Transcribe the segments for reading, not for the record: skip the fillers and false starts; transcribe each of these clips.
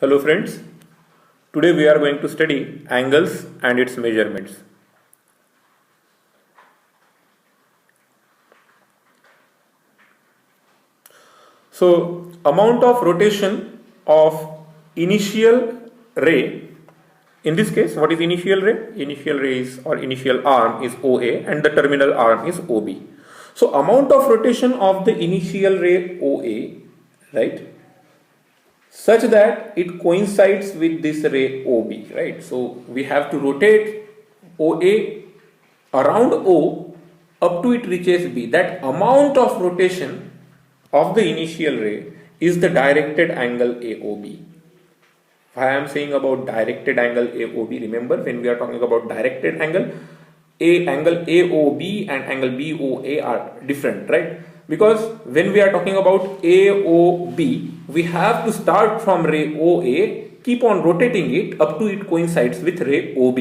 Hello friends, today we are going to study angles and its measurements. So, amount of rotation of initial ray, in this case what is initial ray? Initial ray is or initial arm is OA and the terminal arm is OB. So, amount of rotation of the initial ray OA, right, such that it coincides with this ray OB, right? So we have to rotate OA around O up to it reaches B. That amount of rotation of the initial ray is the directed angle AOB. Why I am saying about directed angle AOB? Remember, when we are talking about directed angle, angle AOB and angle BOA are different, right? Because when we are talking about AOB, we have to start from ray OA, keep on rotating it up to it coincides with ray OB.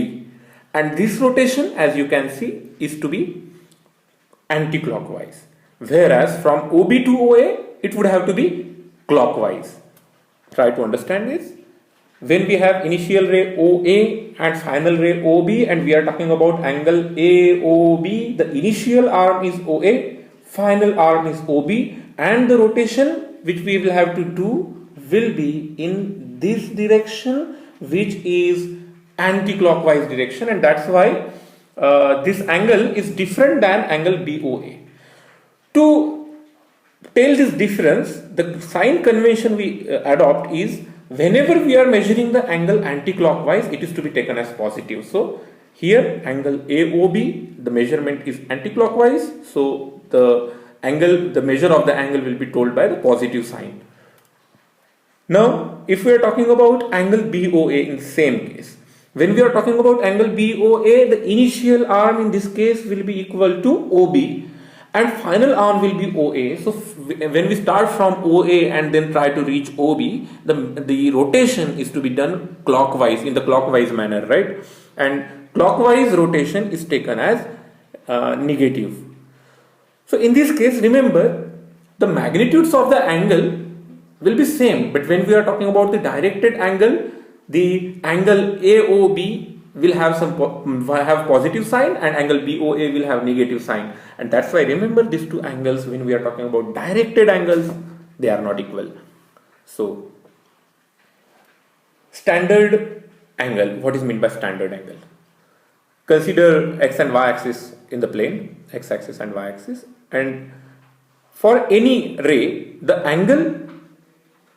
And this rotation, as you can see, is to be anti-clockwise. Whereas from OB to OA, it would have to be clockwise. Try to understand this. When we have initial ray OA and final ray OB and we are talking about angle AOB, the initial arm is OA, final arm is OB, and the rotation which we will have to do will be in this direction, which is anti-clockwise direction, and that's why this angle is different than angle BOA. To tell this difference, the sign convention we adopt is whenever we are measuring the angle anti-clockwise, it is to be taken as positive. So here angle AOB, the measurement is anti-clockwise, so the measure of the angle will be told by the positive sign. Now, if we are talking about angle BOA in the same case, when we are talking about angle BOA, the initial arm in this case will be equal to OB and final arm will be OA. So when we start from OA and then try to reach OB, the rotation is to be done clockwise, in the clockwise manner, right? And clockwise rotation is taken as negative. So in this case, remember, the magnitudes of the angle will be same, but when we are talking about the directed angle, the angle AOB will have have positive sign and angle BOA will have negative sign, and that's why remember these two angles, when we are talking about directed angles, they are not equal. So standard angle, what is meant by standard angle? Consider x and y axis in the plane, x axis and y axis, and for any ray, the angle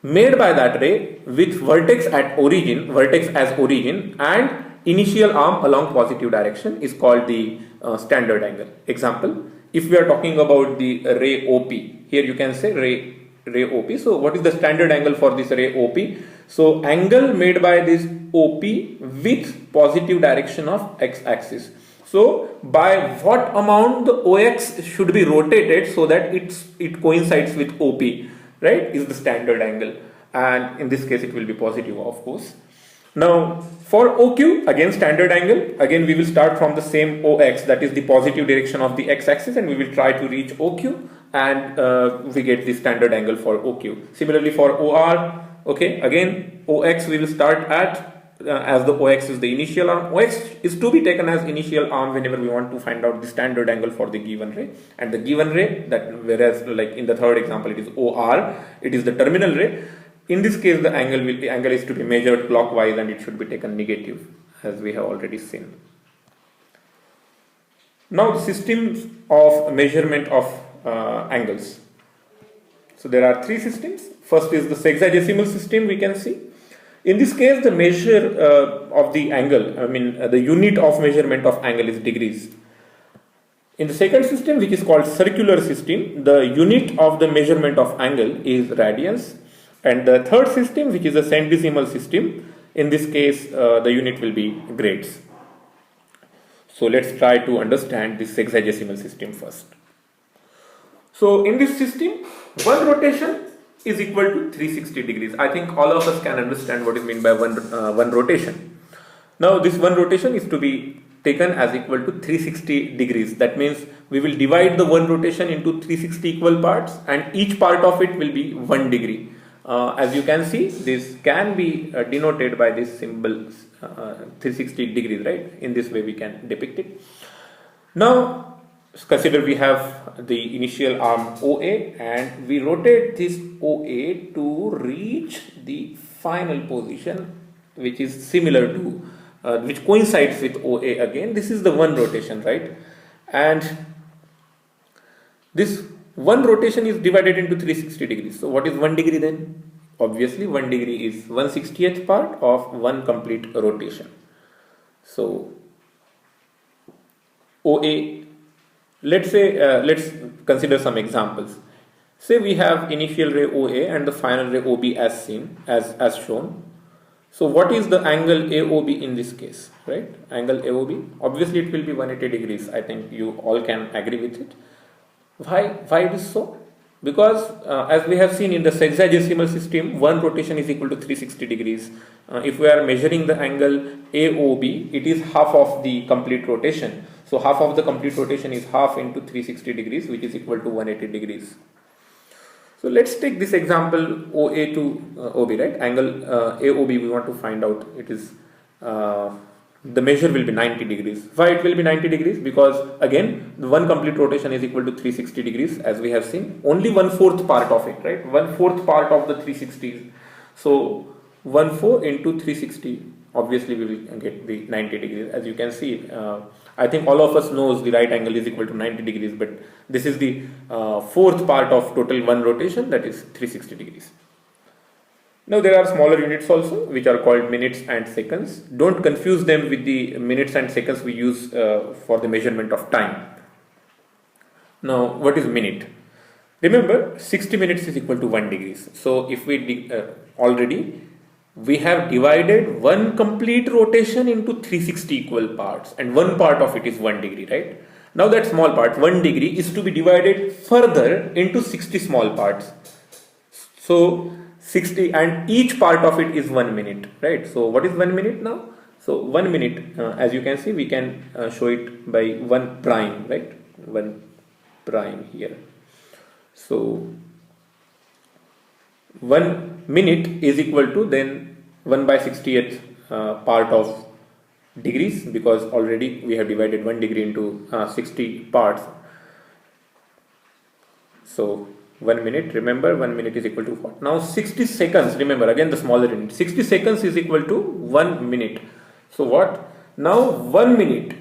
made by that ray with vertex as origin and initial arm along positive direction is called the standard angle. Example, if we are talking about the ray OP, here you can say ray OP. So what is the standard angle for this ray OP? So angle made by this OP with positive direction of x axis. So by what amount the OX should be rotated so that it coincides with OP, right, is the standard angle, and in this case it will be positive, of course. Now for OQ, again standard angle, again we will start from the same OX, that is the positive direction of the x axis, and we will try to reach OQ, and we get the standard angle for OQ. Similarly for OR, okay, again OX we will start at as the OX is the initial arm. OX is to be taken as initial arm whenever we want to find out the standard angle for the given ray, and the given ray, that whereas like in the third example it is OR, it is the terminal ray. In this case the angle is to be measured clockwise and it should be taken negative, as we have already seen. Now the systems of measurement of angles. So there are three systems. First is the sexagesimal system, we can see. In this case, the measure of the angle, the unit of measurement of angle is degrees. In the second system, which is called circular system, the unit of the measurement of angle is radians. And the third system, which is a centesimal system, in this case, the unit will be grades. So let's try to understand this sexagesimal system first. So in this system, one rotation is equal to 360 degrees. I think all of us can understand what is meant by one rotation. Now this one rotation is to be taken as equal to 360 degrees. That means we will divide the one rotation into 360 equal parts and each part of it will be 1 degree. As you can see, this can be denoted by this symbol 360 degrees, right? In this way we can depict it. Now consider we have the initial arm OA and we rotate this OA to reach the final position, which is similar to which coincides with OA again. This is the one rotation, right? And this one rotation is divided into 360 degrees. So what is 1 degree then? Obviously 1 degree is 1/60th part of one complete rotation. So OA, let's say, let's consider some examples. Say we have initial ray OA and the final ray OB as seen, as shown. So what is the angle AOB in this case, right? Angle AOB, obviously it will be 180 degrees. I think you all can agree with it. Why it is so? Because as we have seen in the sexagesimal system, one rotation is equal to 360 degrees. If we are measuring the angle AOB, it is half of the complete rotation. So half of the complete rotation is half into 360 degrees, which is equal to 180 degrees. So let's take this example OA to OB, right? Angle AOB we want to find out. It is the measure will be 90 degrees. Why it will be 90 degrees? Because again, the one complete rotation is equal to 360 degrees, as we have seen. Only 1/4 part of it, right? 1/4 part of the 360s. So 1/4 into 360. Obviously, we will get the 90 degrees. As you can see, I think all of us knows the right angle is equal to 90 degrees, but this is the fourth part of total one rotation, that is 360 degrees. Now there are smaller units also, which are called minutes and seconds. Don't confuse them with the minutes and seconds we use for the measurement of time. Now what is minute? Remember, 60 minutes is equal to 1 degrees. So if we already we have divided one complete rotation into 360 equal parts, and one part of it is 1 degree, right? Now that small part, 1 degree, is to be divided further into 60 small parts. So 60, and each part of it is 1 minute, right? So what is 1 minute now? So 1 minute, as you can see, we can show it by 1 prime, right? 1 prime here. So 1 minute is equal to then 1/60th part of degrees, because already we have divided 1 degree into 60 parts. So 1 minute, remember 1 minute is equal to what? Now 60 seconds, remember again the smaller unit, 60 seconds is equal to 1 minute. So what? Now 1 minute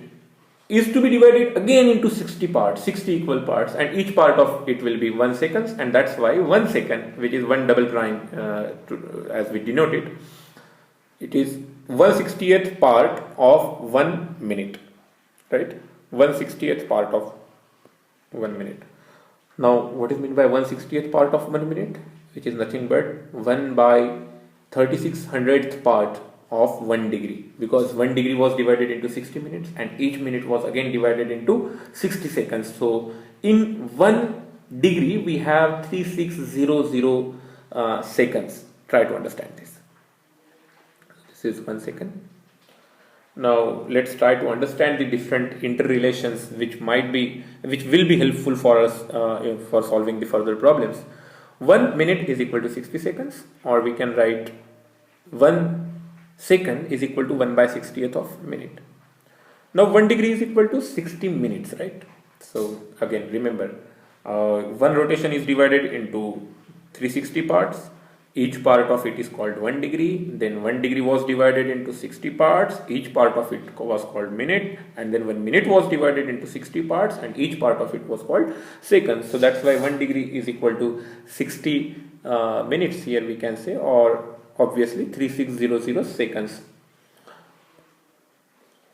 is to be divided again into 60 parts, 60 equal parts, and each part of it will be 1 second, and that's why 1 second, which is 1 double prime as we denote it, it is 1/60th part of 1 minute, right? 1/60th part of 1 minute. Now what is meant by 1/60th part of 1 minute? Which is nothing but 1/3600th part of 1 degree, because 1 degree was divided into 60 minutes and each minute was again divided into 60 seconds. So in 1 degree we have 3600 seconds. Try to understand this. This is 1 second. Now let's try to understand the different interrelations which will be helpful for us for solving the further problems. 1 minute is equal to 60 seconds, or we can write 1 second is equal to 1/60th of minute. Now 1 degree is equal to 60 minutes, right? So again remember, one rotation is divided into 360 parts. Each part of it is called 1 degree. Then 1 degree was divided into 60 parts. Each part of it was called minute. And then 1 minute was divided into 60 parts, and each part of it was called seconds. So that's why 1 degree is equal to 60 minutes here we can say, or obviously 3600 seconds.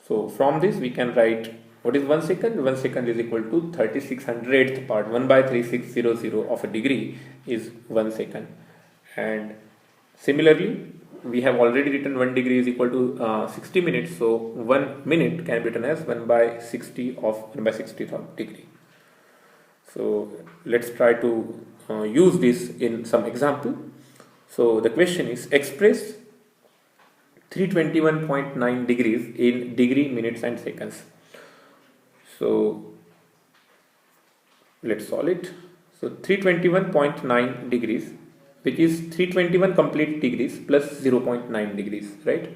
So from this we can write, what is 1 second? 1 second is equal to 3600th part. 1/3600 of a degree is 1 second. And similarly, we have already written 1 degree is equal to 60 minutes. So 1 minute can be written as 1/60 of 1/60th of degree. So let's try to use this in some example. So the question is, express 321.9 degrees in degree, minutes and seconds. So let's solve it. So 321.9 degrees which is 321 complete degrees plus 0.9 degrees, right?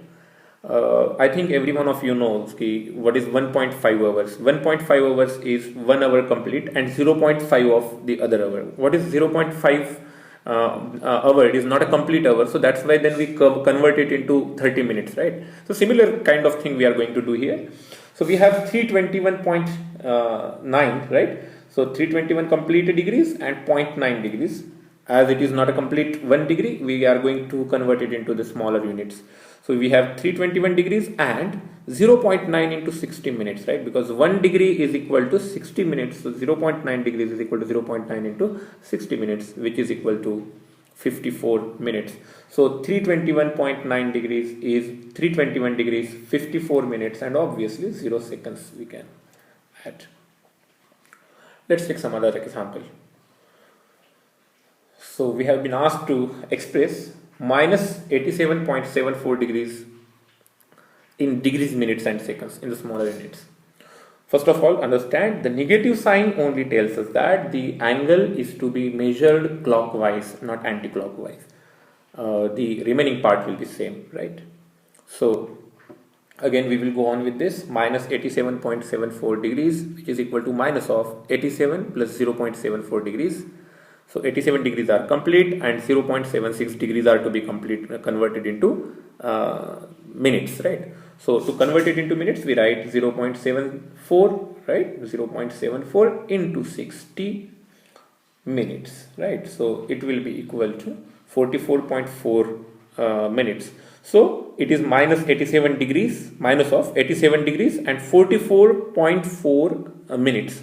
I think every one of you knows what is 1.5 hours. 1.5 hours is 1 hour complete and 0.5 of the other hour. What is 0.5 hour? It is not a complete hour, so that's why then we convert it into 30 minutes, right? So similar kind of thing we are going to do here. So we have 321.9, right? So 321 complete degrees and 0.9 degrees. As it is not a complete 1 degree, we are going to convert it into the smaller units. So we have 321 degrees and 0.9 into 60 minutes, right? Because 1 degree is equal to 60 minutes. So 0.9 degrees is equal to 0.9 into 60 minutes, which is equal to 54 minutes. So 321.9 degrees is 321 degrees, 54 minutes, and obviously 0 seconds we can add. Let's take some other example. So we have been asked to express minus 87.74 degrees in degrees, minutes and seconds in the smaller units. First of all, understand the negative sign only tells us that the angle is to be measured clockwise, not anti-clockwise. The remaining part will be same, right? So again we will go on with this minus 87.74 degrees, which is equal to minus of 87 plus 0.74 degrees. So 87 degrees are complete and 0.76 degrees are to be converted into minutes, right? So to convert it into minutes, we write 0.74, right? 0.74 into 60 minutes, right? So it will be equal to 44.4 minutes. So it is minus 87 degrees, minus of 87 degrees and 44.4 minutes.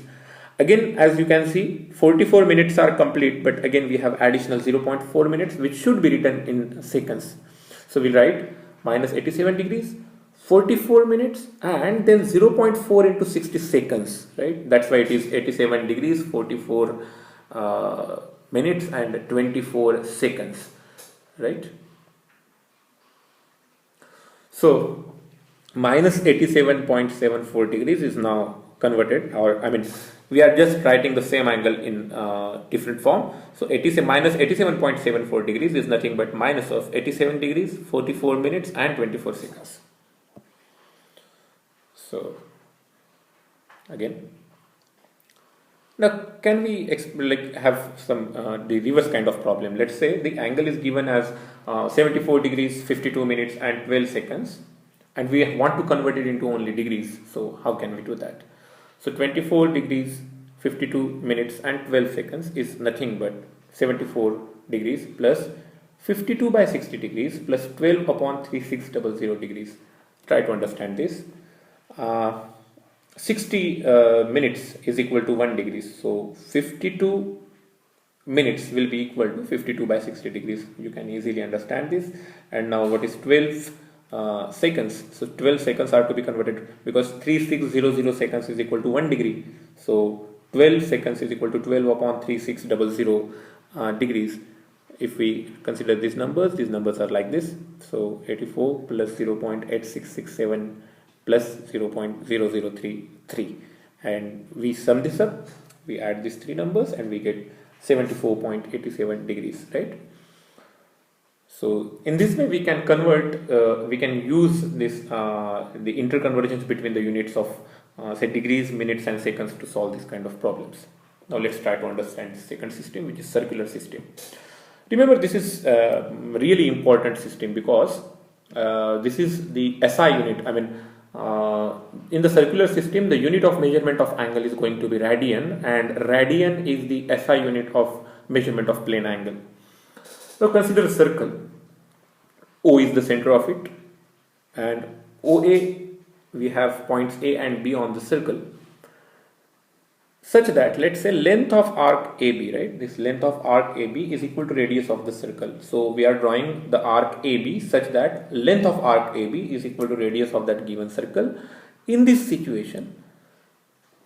Again, as you can see, 44 minutes are complete, but again we have additional 0.4 minutes which should be written in seconds. So we'll write minus 87 degrees, 44 minutes and then 0.4 into 60 seconds, right? That's why it is 87 degrees, 44 minutes and 24 seconds, right? So minus 87.74 degrees is now converted, or I mean we are just writing the same angle in different form. So minus 87.74 degrees is nothing but minus of 87 degrees, 44 minutes and 24 seconds. So again, now can we have some the reverse kind of problem? Let's say the angle is given as 74 degrees, 52 minutes and 12 seconds, and we want to convert it into only degrees. So how can we do that? So 24 degrees, 52 minutes and 12 seconds is nothing but 74 degrees plus 52 by 60 degrees plus 12 upon 3600 degrees. Try to understand this. 60 minutes is equal to 1 degree. So 52 minutes will be equal to 52 by 60 degrees. You can easily understand this. And now what is 12 seconds? So 12 seconds are to be converted because 3600 seconds is equal to 1 degree. So 12 seconds is equal to 12 upon 3600 degrees. If we consider these numbers are like this. So 84 plus 0.8667 plus 0.0033, and we sum this up, we add these three numbers and we get 74.87 degrees, right? So in this way we can convert, we can use this the interconvergence between the units of say degrees, minutes and seconds to solve this kind of problems. Now let's try to understand the second system, which is circular system. Remember, this is a really important system because this is the SI unit. I mean, in the circular system, the unit of measurement of angle is going to be radian, and radian is the SI unit of measurement of plane angle. Now consider a circle. O is the center of it, and OA, we have points A and B on the circle, such that let's say length of arc AB, right? This length of arc AB is equal to radius of the circle. So we are drawing the arc AB such that length of arc AB is equal to radius of that given circle. In this situation,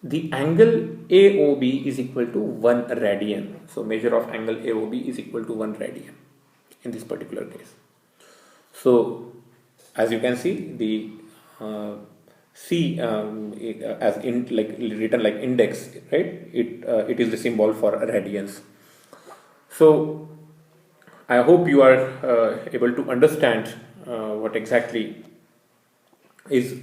the angle AOB is equal to 1 radian. So measure of angle AOB is equal to 1 radian in this particular case. So as you can see, the C as in written like index, right? It is the symbol for radians. So I hope you are able to understand what exactly is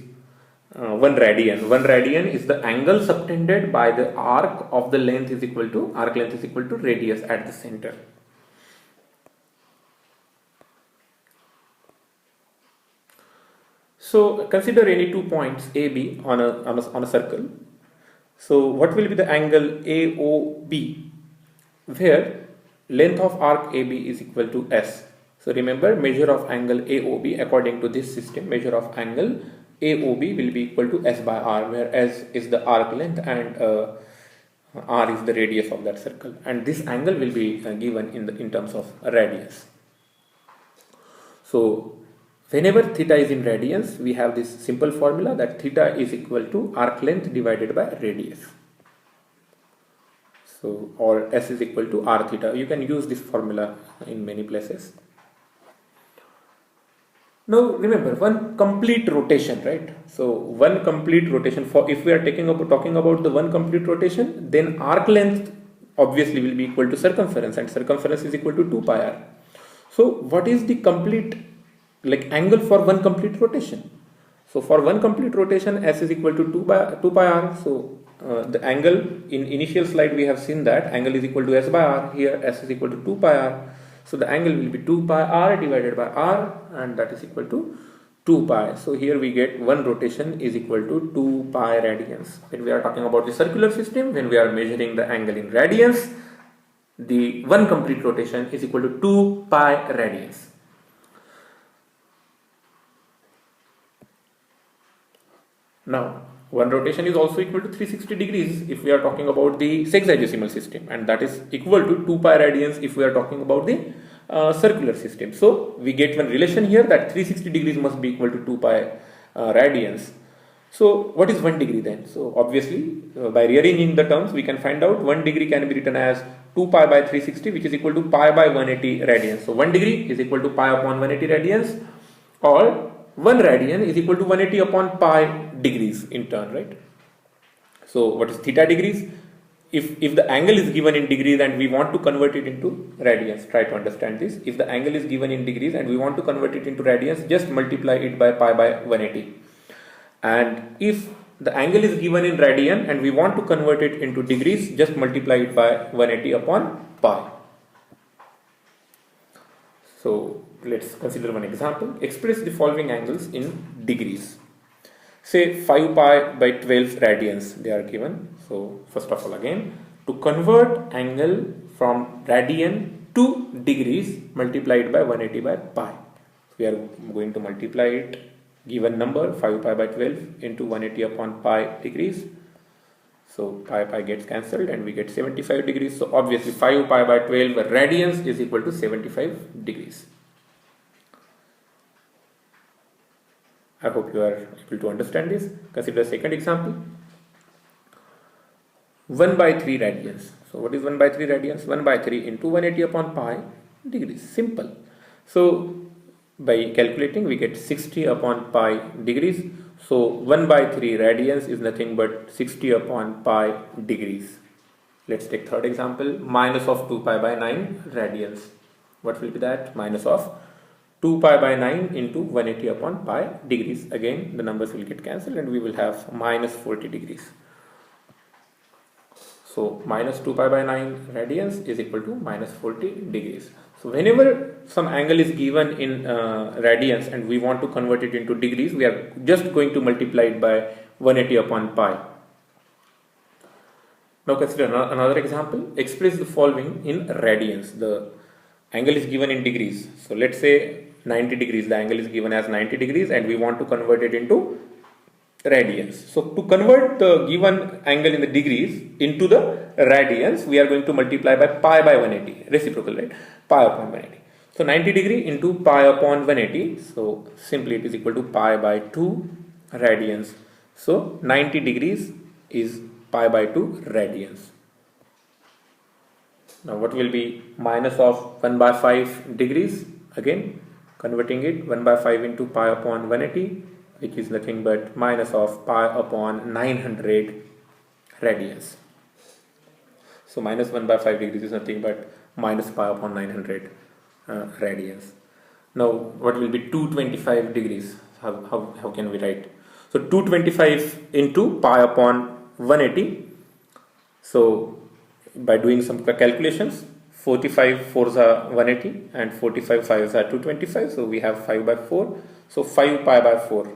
1 radian. 1 radian is the angle subtended by the arc of the length is equal to radius at the center. So consider any 2 points AB on a circle. So what will be the angle AOB, where length of arc AB is equal to S. So remember, measure of angle AOB according to this system, measure of angle AOB will be equal to S by R, where S is the arc length and R is the radius of that circle, and this angle will be given in terms of radius. So whenever theta is in radians, we have this simple formula that theta is equal to arc length divided by radius. So, or S is equal to R theta. You can use this formula in many places. Now remember, one complete rotation, right? So one complete rotation, for if we are talking about the one complete rotation, then arc length obviously will be equal to circumference, and circumference is equal to 2 pi r. So what is the complete angle for one complete rotation? So for one complete rotation, S is equal to 2 pi r. So the angle in initial slide we have seen that angle is equal to S by r. Here S is equal to 2 pi r. So the angle will be 2 pi r divided by r, and that is equal to 2 pi. So here we get one rotation is equal to 2 pi radians. When we are talking about the circular system, when we are measuring the angle in radians, the one complete rotation is equal to 2 pi radians. Now, one rotation is also equal to 360 degrees if we are talking about the sexagesimal system, and that is equal to 2 pi radians if we are talking about the circular system. So we get one relation here that 360 degrees must be equal to 2 pi radians. So what is 1 degree then? So obviously by rearranging the terms we can find out 1 degree can be written as 2 pi by 360, which is equal to pi by 180 radians. So 1 degree is equal to pi upon 180 radians, or 1 radian is equal to 180 upon pi degrees in turn, right? So what is theta degrees? If the angle is given in degrees and we want to convert it into radians, try to understand this. If the angle is given in degrees and we want to convert it into radians, just multiply it by pi by 180. And if the angle is given in radian and we want to convert it into degrees, just multiply it by 180 upon pi. So let's consider one example. Express the following angles in degrees. Say 5 pi by 12 radians they are given. So first of all, again, to convert angle from radian to degrees, multiply it by 180 by pi. We are going to multiply it, given number 5 pi by 12 into 180 upon pi degrees. So pi gets cancelled and we get 75 degrees. So obviously 5 pi by 12 radians is equal to 75 degrees. I hope you are able to understand this. Consider a second example. 1 by 3 radians. So what is 1 by 3 radians? 1 by 3 into 180 upon pi degrees. Simple. So by calculating we get 60 upon pi degrees. So 1 by 3 radians is nothing but 60 upon pi degrees. Let's take third example. Minus of 2 pi by 9 radians. What will be that? Minus of 2 pi by 9 into 180 upon pi degrees. Again, the numbers will get cancelled and we will have minus 40 degrees. So minus 2 pi by 9 radians is equal to minus 40 degrees. So whenever some angle is given in radians and we want to convert it into degrees, we are just going to multiply it by 180 upon pi. Now consider another example. Express the following in radians. The angle is given in degrees. So let's say 90 degrees. The angle is given as 90 degrees and we want to convert it into radians. So to convert the given angle in the degrees into the radians, we are going to multiply by pi by 180. Reciprocal, right? Pi upon 180. So 90 degree into pi upon 180. So simply it is equal to pi by 2 radians. So 90 degrees is pi by 2 radians. Now what will be minus of 1 by 5 degrees? Again, converting it 1 by 5 into pi upon 180, which is nothing but minus of pi upon 900 radians. So minus 1 by 5 degrees is nothing but minus pi upon 900. radians. Now what will be 225 degrees? How can we write? So 225 into pi upon 180. So by doing some calculations, 45 fours are 180 and 45 fives are 225. So we have 5 by 4. So 5 pi by 4.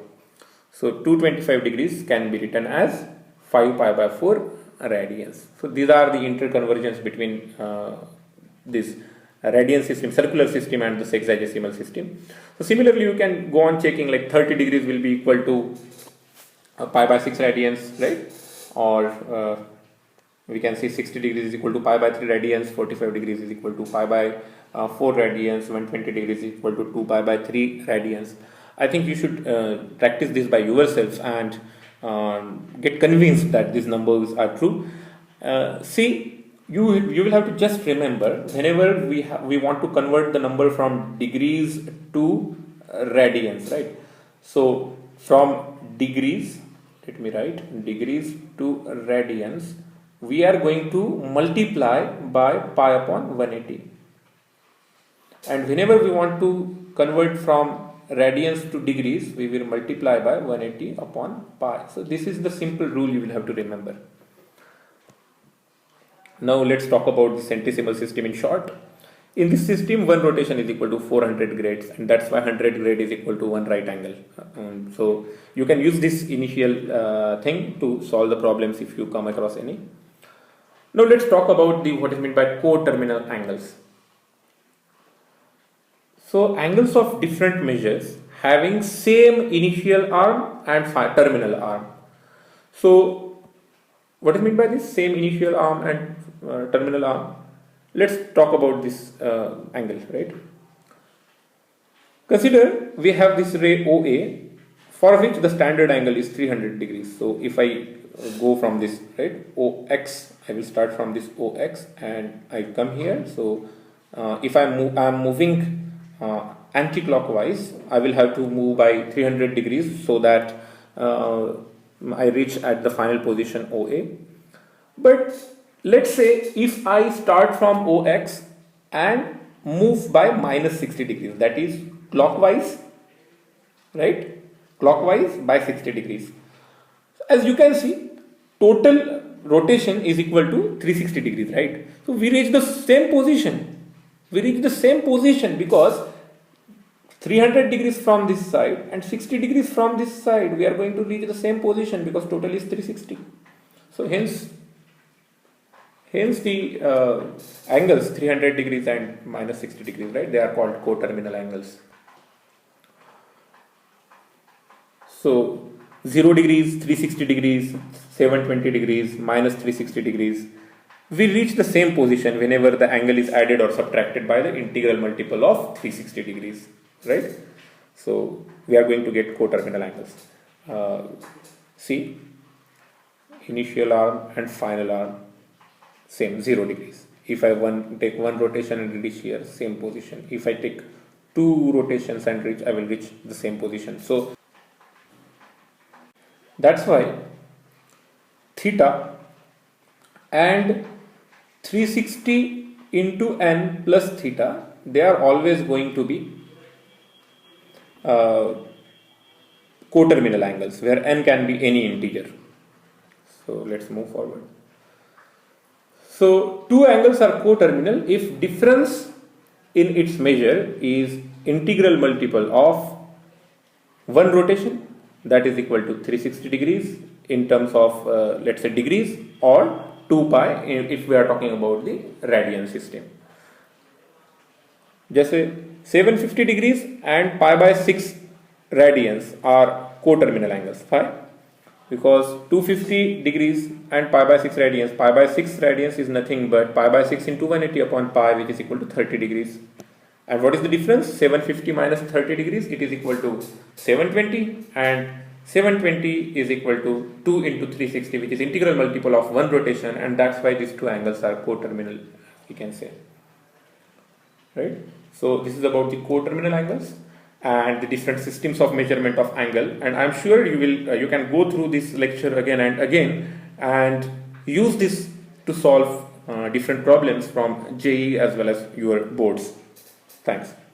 So 225 degrees can be written as 5 pi by 4 radians. So these are the interconversions between this radian system, circular system and the sexagesimal system. So similarly, you can go on checking, like 30 degrees will be equal to pi by 6 radians, right? Or we can say 60 degrees is equal to pi by 3 radians, 45 degrees is equal to pi by 4 radians, 120 degrees is equal to 2 pi by 3 radians. I think you should practice this by yourselves and get convinced that these numbers are true. See, you will have to just remember, whenever we want to convert the number from degrees to radians, right? So from degrees, let me write degrees to radians, we are going to multiply by pi upon 180. And whenever we want to convert from radians to degrees, we will multiply by 180 upon pi. So this is the simple rule you will have to remember. Now let's talk about the centesimal system in short. In this system, one rotation is equal to 400 grades, and that's why 100 grade is equal to one right angle. So you can use this initial thing to solve the problems if you come across any. Now let's talk about what is meant by coterminal angles. So angles of different measures having same initial arm and terminal arm. So what is meant by this same initial arm and terminal arm? Let's talk about this angle, right? Consider we have this ray OA for which the standard angle is 300 degrees. So if I go from this, right, OX, I will start from this OX and I come here. So if I'm moving anti-clockwise, I will have to move by 300 degrees so that I reach at the final position OA. But let's say if I start from OX and move by minus 60 degrees, that is clockwise, right? Clockwise by 60 degrees. As you can see, total rotation is equal to 360 degrees, right? So we reach the same position. We reach the same position because 300 degrees from this side and 60 degrees from this side, we are going to reach the same position because total is 360. So hence the angles 300 degrees and minus 60 degrees, right? They are called coterminal angles. So 0 degrees, 360 degrees, 720 degrees, minus 360 degrees. We reach the same position whenever the angle is added or subtracted by the integral multiple of 360 degrees, right? So we are going to get coterminal angles. See, initial arm and final arm, same 0 degrees. If I take one rotation and reach here, same position. If I take two rotations and reach, I will reach the same position. So that's why theta and 360 into n plus theta, they are always going to be coterminal angles where n can be any integer. So let's move forward. So two angles are coterminal if difference in its measure is integral multiple of one rotation, that is equal to 360 degrees in terms of let's say degrees, or 2 pi if we are talking about the radian system. Just say 750 degrees and pi by 6 radians are coterminal angles. Why? Because 250 degrees and pi by 6 radians, pi by 6 radians is nothing but pi by 6 into 180 upon pi, which is equal to 30 degrees. And what is the difference? 750 minus 30 degrees, it is equal to 720, and 720 is equal to 2 into 360, which is integral multiple of one rotation, and that's why these two angles are coterminal, we can say, right? So this is about the coterminal angles and the different systems of measurement of angle, and I'm sure you can go through this lecture again and again and use this to solve different problems from JEE as well as your boards. Thanks.